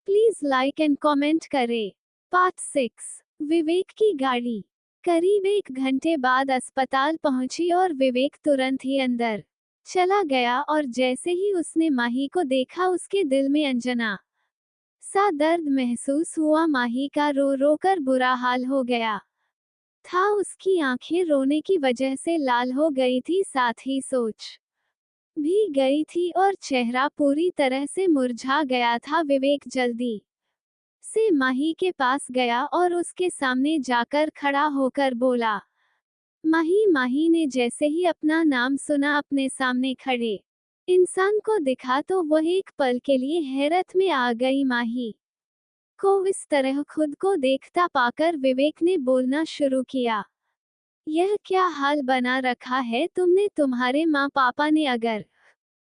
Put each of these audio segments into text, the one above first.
Please like and comment करें। Part 6। विवेक की गाड़ी करीब 1 घंटे बाद अस्पताल पहुंची और विवेक तुरंत ही अंदर चला गया और जैसे ही उसने माही को देखा उसके दिल में अंजना सा दर्द महसूस हुआ। माही का रो रो कर बुरा हाल हो गया था। उसकी आंखें रोने की वजह से लाल हो गई थी, साथ ही सोच भी गई थी और चेहरा पूरी तरह से मुरझा गया था। विवेक जल्दी से माही के पास गया और उसके सामने जाकर खड़ा होकर बोला, माही। माही ने जैसे ही अपना नाम सुना अपने सामने खड़े इंसान को दिखा तो वह एक पल के लिए हैरत में आ गई। माही को इस तरह खुद को देखता पाकर विवेक ने बोलना शुरू किया, यह क्या हाल बना रखा है तुमने? तुम्हारे माँ पापा ने अगर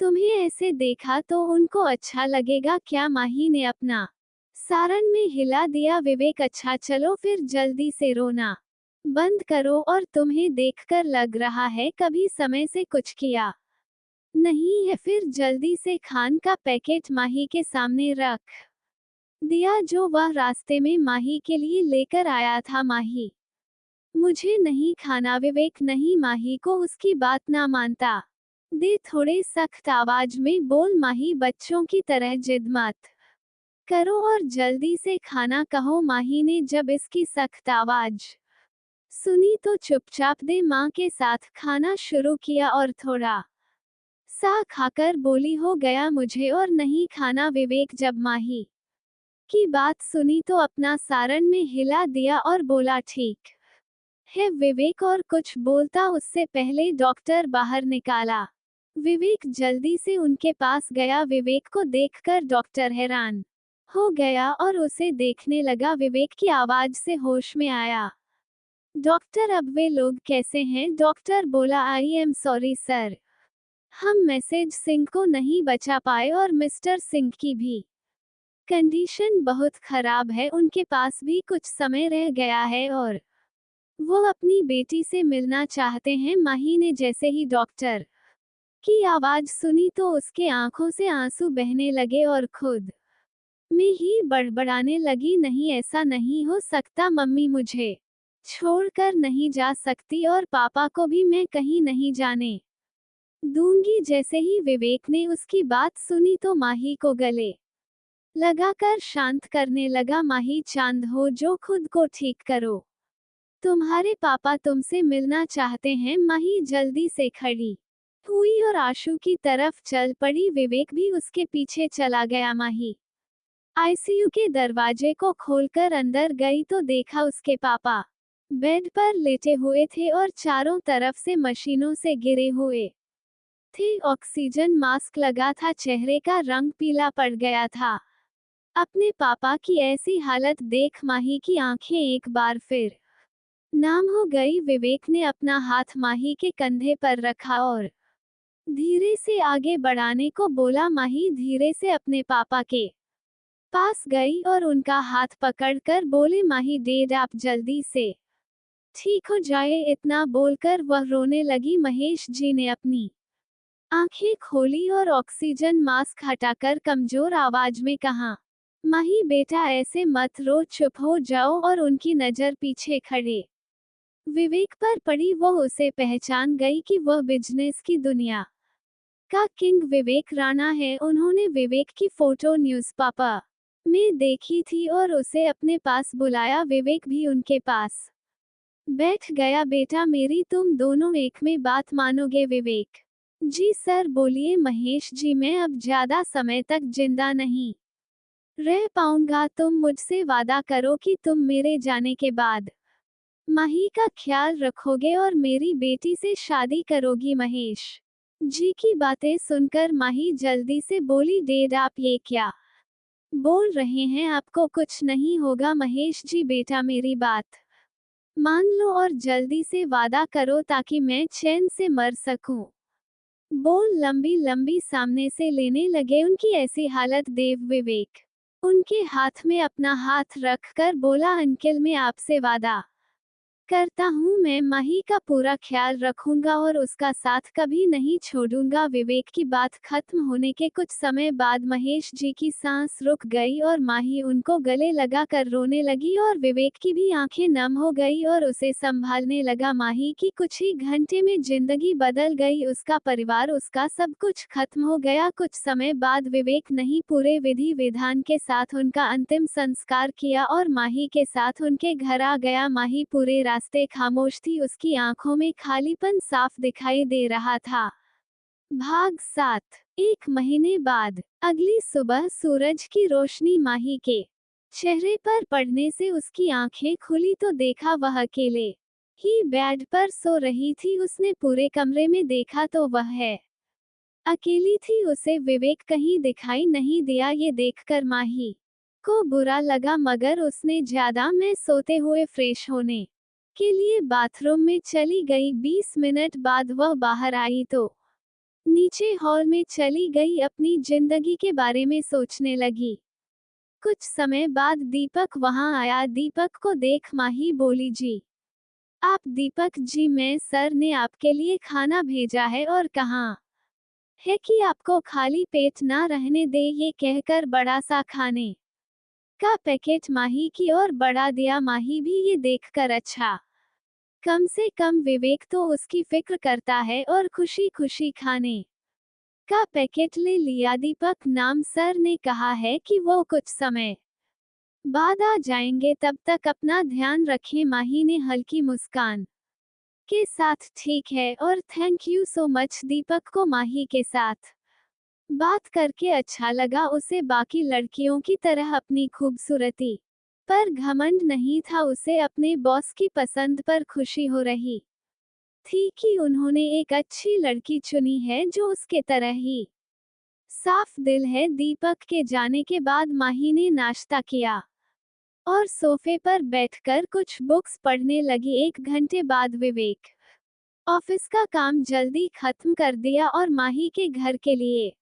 तुम्हें ऐसे देखा तो उनको अच्छा लगेगा क्या? माही ने अपना सारण में हिला दिया। विवेक, अच्छा चलो फिर जल्दी से रोना बंद करो और तुम्हें देखकर लग रहा है कभी समय से कुछ किया नहीं है। फिर जल्दी से खान का पैकेट माही के सामने रख दिया जो वह रास्ते में माही के लिए लेकर आया था। माही, मुझे नहीं खाना। विवेक नहीं माही को उसकी बात ना मानता दे थोड़े सख्त आवाज में बोल, माही बच्चों की तरह जिद मत करो और जल्दी से खाना कहो। माही ने जब इसकी सख्त आवाज सुनी तो चुपचाप दे माँ के साथ खाना शुरू किया और थोड़ा सा खाकर बोली, हो गया मुझे और नहीं खाना। विवेक जब माही की बात सुनी तो अपना सारण में हिला दिया और बोला, ठीक है। विवेक और कुछ बोलता उससे पहले डॉक्टर बाहर निकाला। विवेक जल्दी से उनके पास गया। विवेक को देखकर डॉक्टर हैरान हो गया और उसे देखने लगा। विवेक की आवाज से होश में आया, डॉक्टर अब वे लोग कैसे हैं? डॉक्टर बोला, आई एम सॉरी सर, हम मैसेज सिंह को नहीं बचा पाए और मिस्टर सिंह की भी कंडीशन बहुत खराब है, उनके पास भी कुछ समय रह गया है और वो अपनी बेटी से मिलना चाहते हैं। माही ने जैसे ही डॉक्टर की आवाज सुनी तो उसके आंखों से आंसू बहने लगे और खुद में ही बड़बड़ाने लगी, नहीं ऐसा नहीं हो सकता मम्मी, मुझे छोड़कर नहीं जा सकती और पापा को भी मैं कहीं नहीं जाने दूंगी। जैसे ही विवेक ने उसकी बात सुनी तो माही को गले लगाकर शांत करने लगा, माही चांद हो जो खुद को ठीक करो, तुम्हारे पापा तुमसे मिलना चाहते हैं। माही जल्दी से खड़ी हुई और आशु की तरफ चल पड़ी। विवेक भी उसके पीछे चला गया। माही आईसीयू के दरवाजे को खोलकर अंदर गई तो देखा उसके पापा बेड पर लेटे हुए थे और चारों तरफ से मशीनों से घिरे हुए थे। ऑक्सीजन मास्क लगा था, चेहरे का रंग पीला पड़ गया था। अपने पापा की ऐसी हालत देख माही की आंखें एक बार फिर नाम हो गई। विवेक ने अपना हाथ माही के कंधे पर रखा और धीरे से आगे बढ़ाने को बोला। माही धीरे से अपने पापा के पास गई और उनका हाथ पकड़कर बोले, माही डेड आप जल्दी से ठीक हो जाए। इतना बोलकर वह रोने लगी। महेश जी ने अपनी आंखें खोली और ऑक्सीजन मास्क हटाकर कमजोर आवाज में कहा, माही बेटा ऐसे मत रो, चुप हो जाओ। और उनकी नजर पीछे खड़े विवेक पर पड़ी। वो उसे पहचान गई कि वह बिजनेस की दुनिया का किंग विवेक राणा है। उन्होंने विवेक की फोटो न्यूज़पेपर में देखी थी और उसे अपने पास बुलाया। विवेक भी उनके पास बैठ गया। बेटा मेरी तुम दोनों एक में बात मानोगे? विवेक जी सर बोलिए। महेश जी मैं अब ज्यादा समय तक जिंदा नहीं रह पाऊंगा, तुम मुझसे वादा करो कि तुम मेरे जाने के बाद माही का ख्याल रखोगे और मेरी बेटी से शादी करोगी। महेश जी की बातें सुनकर माही जल्दी से बोली, डेड आप ये क्या बोल रहे हैं? आपको कुछ नहीं होगा। महेश जी बेटा मेरी बात मान लो और जल्दी से वादा करो ताकि मैं चैन से मर सकूं। बोल लंबी लंबी सामने से लेने लगे। उनकी ऐसी हालत देव विवेक उनके हाथ में अपना हाथ रखकर बोला, अंकल मैं आपसे वादा करता हूँ, मैं माही का पूरा ख्याल रखूंगा और उसका साथ कभी नहीं छोड़ूंगा। विवेक की बात खत्म होने के कुछ समय बाद महेश जी की सांस रुक गई और माही उनको गले लगा कर रोने लगी और विवेक की भी आंखें नम हो गई और उसे संभालने लगा। माही की कुछ ही घंटे में जिंदगी बदल गई, उसका परिवार, उसका सब कुछ खत्म हो गया। कुछ समय बाद विवेक नहीं पूरे विधि विधान के साथ उनका अंतिम संस्कार किया और माही के साथ उनके घर आ गया। माही पूरे रास्ते खामोश थी, उसकी आंखों में खालीपन साफ दिखाई दे रहा था। भाग 7। 1 महीने बाद अगली सुबह सूरज की रोशनी माही के चेहरे पर पड़ने से उसकी आंखें खुली तो देखा वह अकेले ही बेड पर सो रही थी। उसने पूरे कमरे में देखा तो वह है अकेली थी, उसे विवेक कहीं दिखाई नहीं दिया। ये देखकर माही को बुरा लगा, मगर उसने ज्यादा में सोते हुए फ्रेश होने के लिए बाथरूम में चली गई। 20 मिनट बाद वह बाहर आई तो नीचे हॉल में चली गई, अपनी जिंदगी के बारे में सोचने लगी। कुछ समय बाद दीपक वहां आया। दीपक को देख माही बोली, जी आप? दीपक जी, मैं सर ने आपके लिए खाना भेजा है और कहा है कि आपको खाली पेट ना रहने दे। ये कहकर बड़ा सा खाने का पैकेट माही की ओर बढ़ा दिया। माही भी ये देखकर अच्छा, कम से कम विवेक तो उसकी फिक्र करता है, और खुशी खुशी खाने का पैकेट ले लिया। दीपक नाम सर ने कहा है कि वो कुछ समय बाद आ जाएंगे, तब तक अपना ध्यान रखें। माही ने हल्की मुस्कान के साथ ठीक है और थैंक यू सो मच। दीपक को माही के साथ बात करके अच्छा लगा। उसे बाकी लड़कियों की तरह अपनी खूबसूरती पर घमंड नहीं था, उसे अपने बॉस की पसंद पर खुशी हो रही थी कि उन्होंने एक अच्छी लड़की चुनी है जो उसके तरह ही साफ दिल है। दीपक के जाने के बाद माही ने नाश्ता किया और सोफे पर बैठकर कुछ बुक्स पढ़ने लगी। 1 घंटे बाद विवेक ऑफिस का काम जल्दी खत्म कर दिया और माही के घर के लिए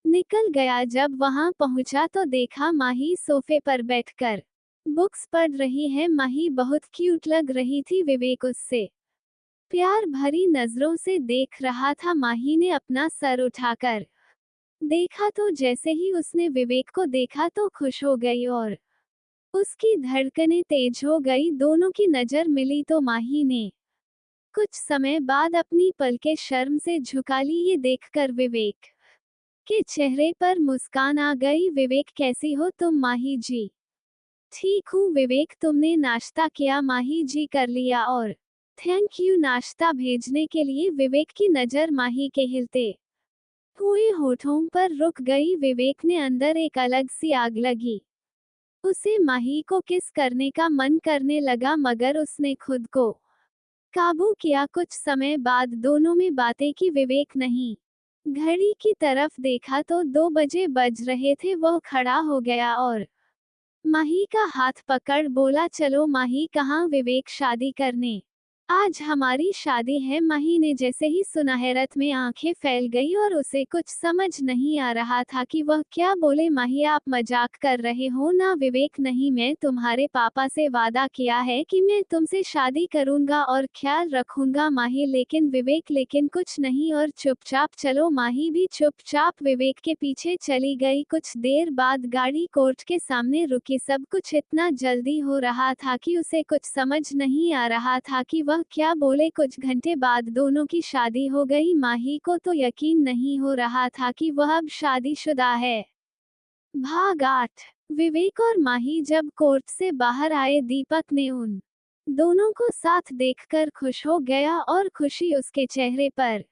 निकल गया। जब वहां पहुंचा तो देखा माही सोफे पर बैठकर बुक्स पढ़ रही है। माही बहुत क्यूट लग रही थी। विवेक उससे प्यार भरी नजरों से देख रहा था। माही ने अपना सर उठाकर देखा तो जैसे ही उसने विवेक को देखा तो खुश हो गई और उसकी धड़कनें तेज हो गई। दोनों की नजर मिली तो माही ने कुछ समय बाद अपनी पलकें शर्म से झुका ली। ये देखकर विवेक के चेहरे पर मुस्कान आ गई। विवेक, कैसी हो तुम? माही जी ठीक हूँ। विवेक, तुमने नाश्ता किया? माही जी कर लिया और थैंक यू नाश्ता भेजने के लिए। विवेक की नजर माही के हिलते हुए होठों पर रुक गई। विवेक ने अंदर एक अलग सी आग लगी, उसे माही को किस करने का मन करने लगा, मगर उसने खुद को काबू किया। कुछ समय बाद दोनों में बातें की। विवेक नहीं घड़ी की तरफ देखा तो 2 बजे बज रहे थे। वह खड़ा हो गया और माही का हाथ पकड़ बोला, चलो। माही, कहाँ? विवेक, शादी करने। आज हमारी शादी है। माही ने जैसे ही सुना हैरत में आंखें फैल गई और उसे कुछ समझ नहीं आ रहा था कि वह क्या बोले। माही, आप मजाक कर रहे हो ना? विवेक, नहीं, मैं तुम्हारे पापा से वादा किया है कि मैं तुमसे शादी करूंगा और ख्याल रखूंगा। माही, लेकिन विवेक, लेकिन कुछ नहीं और चुपचाप चलो। माही भी चुपचाप विवेक के पीछे चली गई। कुछ देर बाद गाड़ी कोर्ट के सामने रुकी। सब कुछ इतना जल्दी हो रहा था कि उसे कुछ समझ नहीं आ रहा था कि वह क्या बोले। कुछ घंटे बाद दोनों की शादी हो गई। माही को तो यकीन नहीं हो रहा था कि वह अब शादीशुदा है। भाग 8। विवेक और माही जब कोर्ट से बाहर आए, दीपक ने उन दोनों को साथ देखकर खुश हो गया और खुशी उसके चेहरे पर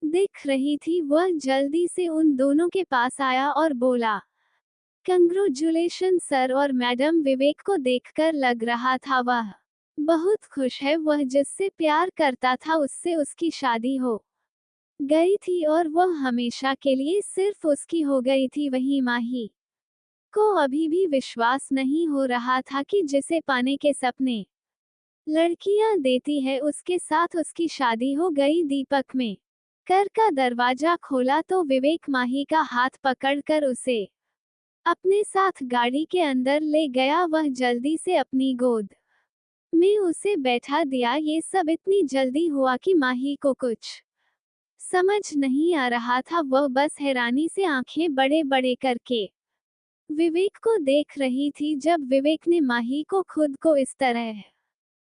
दिख रही थी। वह जल्दी से उन दोनों के पास आया और बोला, कंग्रेचुलेशन सर और मैडम। विवेक को देखकर लग रहा था वह बहुत खुश है। वह जिससे प्यार करता था उससे उसकी शादी हो गई थी और वह हमेशा के लिए सिर्फ उसकी हो गई थी। वही माही को अभी भी विश्वास नहीं हो रहा था कि जिसे पाने के सपने लड़कियां देती है उसके साथ उसकी शादी हो गई। दीपक में घर का दरवाजा खोला तो विवेक माही का हाथ पकड़कर उसे अपने साथ गाड़ी के अंदर ले गया। वह जल्दी से अपनी गोद मैं उसे बैठा दिया। ये सब इतनी जल्दी हुआ कि माही को कुछ समझ नहीं आ रहा था। वह बस हैरानी से आंखें बड़े बड़े करके विवेक को देख रही थी। जब विवेक ने माही को खुद को इस तरह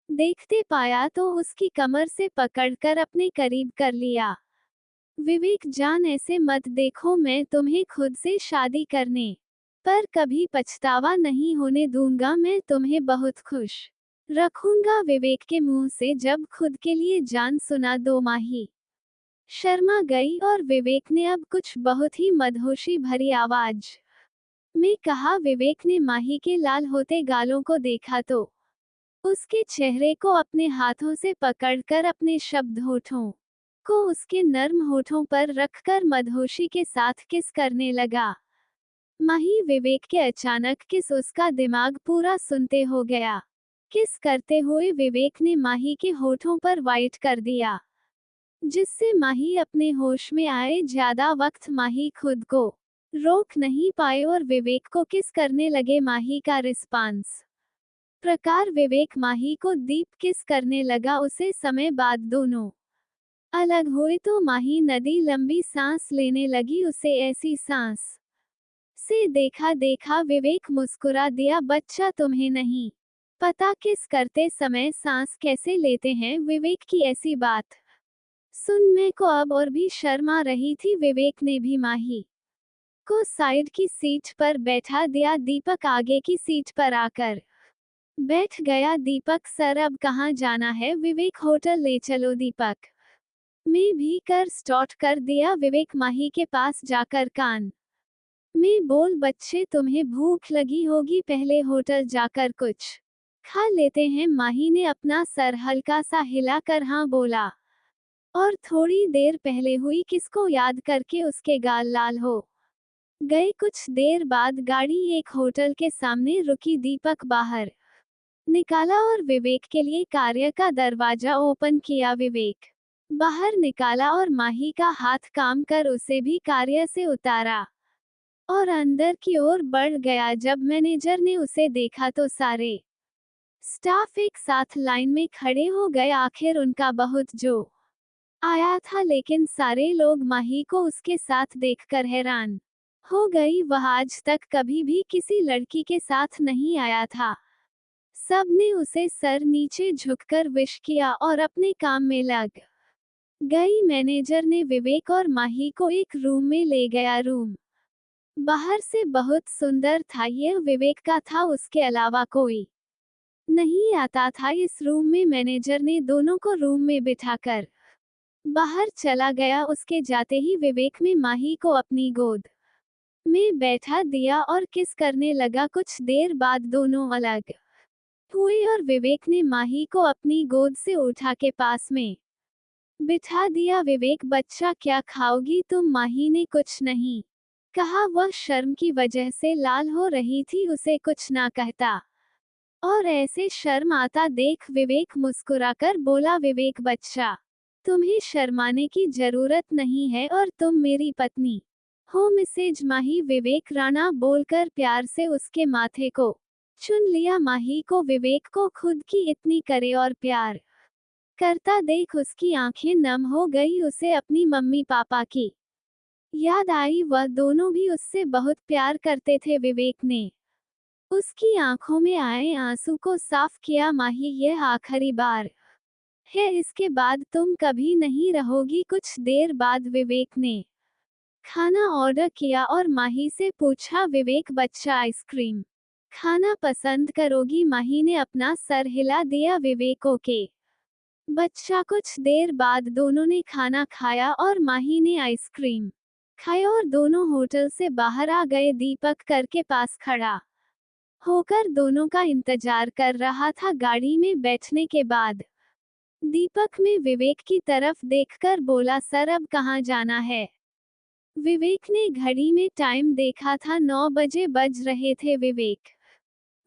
देखते पाया तो उसकी कमर से पकड़कर अपने करीब कर लिया। विवेक जान, ऐसे मत देखो, मैं तुम्हें खुद से शादी करने पर कभी पछतावा नहीं होने दूंगा। मैं तुम्हें बहुत खुश रखूंगा। विवेक के मुंह से जब खुद के लिए जान सुना दो माही शर्मा गई और विवेक ने अब कुछ बहुत ही मदहोशी भरी आवाज में कहा। विवेक ने माही के लाल होते गालों को देखा तो उसके चेहरे को अपने हाथों से पकड़कर अपने शब्द होठों को उसके नर्म होठों पर रखकर मदहोशी के साथ किस करने लगा। माही विवेक के अचानक किस उसका दिमाग पूरा सुनते हो गया। किस करते हुए विवेक ने माही के होठों पर वाइट कर दिया, जिससे माही अपने होश में आए। ज्यादा वक्त माही खुद को रोक नहीं पाए और विवेक को किस करने लगे। माही का रिस्पांस प्रकार विवेक माही को दीप किस करने लगा। उसे समय बाद दोनों अलग हुए तो माही नदी लंबी सांस लेने लगी। उसे ऐसी सांस से देखा देखा विवेक मुस्कुरा दिया। बच्चा, तुम्हें नहीं पता किस करते समय सांस कैसे लेते हैं। विवेक की ऐसी बात सुन मैं को अब और भी शर्म आ रही थी। विवेक ने भी माही को साइड की सीट पर बैठा दिया। दीपक आगे की सीट पर आकर बैठ गया। दीपक सर, अब कहाँ जाना है। विवेक होटल ले चलो। दीपक मैं भी कर स्टार्ट कर दिया। विवेक माही के पास जाकर कान में बोल, बच्चे तुम्हें भूख लगी होगी, पहले होटल जाकर कुछ खा लेते हैं। माही ने अपना सर हल्का सा हिलाकर हाँ बोला और थोड़ी देर पहले हुई किसको याद करके उसके गाल लाल हो गए। कुछ देर बाद गाड़ी एक होटल के सामने रुकी। दीपक बाहर निकाला और विवेक के लिए कार्य का दरवाजा ओपन किया। विवेक बाहर निकाला और माही का हाथ काम कर उसे भी कार्य से उतारा और अंदर की ओर बढ़ गया। जब मैनेजर ने उसे देखा तो सारे स्टाफ एक साथ लाइन में खड़े हो गए। आखिर उनका बहुत जो आया था, लेकिन सारे लोग माही को उसके साथ देखकर हैरान हो गई। वह आज तक कभी भी किसी लड़की के साथ नहीं आया था। सबने उसे सर नीचे झुककर विश किया और अपने काम में लग गई। मैनेजर ने विवेक और माही को एक रूम में ले गया। रूम बाहर से बहुत सुंदर था। यह विवेक का था, उसके अलावा कोई नहीं आता था इस रूम में। मैनेजर ने दोनों को रूम में बिठाकर बाहर चला गया। उसके जाते ही विवेक ने माही को अपनी गोद में बैठा दिया और किस करने लगा। कुछ देर बाद दोनों अलग हुए और विवेक ने माही को अपनी गोद से उठा के पास में बिठा दिया। विवेक, बच्चा क्या खाओगी तुम। माही ने कुछ नहीं कहा। वह शर्म की वजह से लाल हो रही थी। उसे कुछ ना कहता और ऐसे शर्म आता देख विवेक मुस्कुराकर बोला, विवेक बच्चा, तुम्हें शर्माने की जरूरत नहीं है और तुम मेरी पत्नी हो, मिसेज माही। विवेक राणा बोलकर प्यार से उसके माथे को चुन लिया। माही को विवेक को खुद की इतनी करे और प्यार करता देख उसकी आंखें नम हो गई। उसे अपनी मम्मी पापा की याद आई। वह दोनों भी उससे बहुत प्यार करते थे। विवेक ने उसकी आंखों में आए आंसू को साफ किया। माही, यह आखिरी बार है, इसके बाद तुम कभी नहीं रहोगी। कुछ देर बाद विवेक ने खाना ऑर्डर किया और माही से पूछा, विवेक बच्चा, आइसक्रीम खाना पसंद करोगी। माही ने अपना सर हिला दिया। विवेक, ओके बच्चा। कुछ देर बाद दोनों ने खाना खाया और माही ने आइसक्रीम खाया और दोनों होटल से बाहर आ गए। दीपक कर के पास खड़ा होकर दोनों का इंतजार कर रहा था। गाड़ी में बैठने के बाद दीपक में विवेक की तरफ देखकर बोला, सर अब कहाँ जाना है। विवेक ने घड़ी में टाइम देखा था। 9 बजे बज रहे थे। विवेक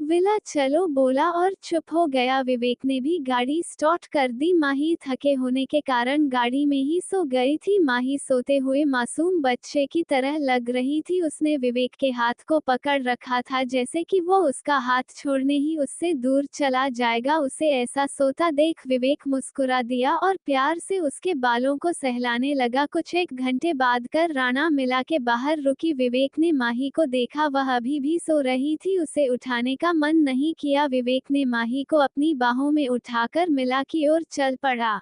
विला चलो बोला और चुप हो गया। विवेक ने भी गाड़ी स्टार्ट कर दी। माही थके होने के कारण गाड़ी में ही सो गई थी। माही सोते हुए मासूम बच्चे की तरह लग रही थी। उसने विवेक के हाथ को पकड़ रखा था जैसे कि वो उसका हाथ छोड़ने ही उससे दूर चला जाएगा। उसे ऐसा सोता देख विवेक मुस्कुरा दिया और प्यार से उसके बालों को सहलाने लगा। कुछ एक घंटे बाद कर राणा मिला के बाहर रुकी। विवेक ने माही को देखा, वह अभी भी सो रही थी। उसे उठाने का मन नहीं किया। विवेक ने माही को अपनी बाहों में उठाकर मिला की ओर चल पड़ा।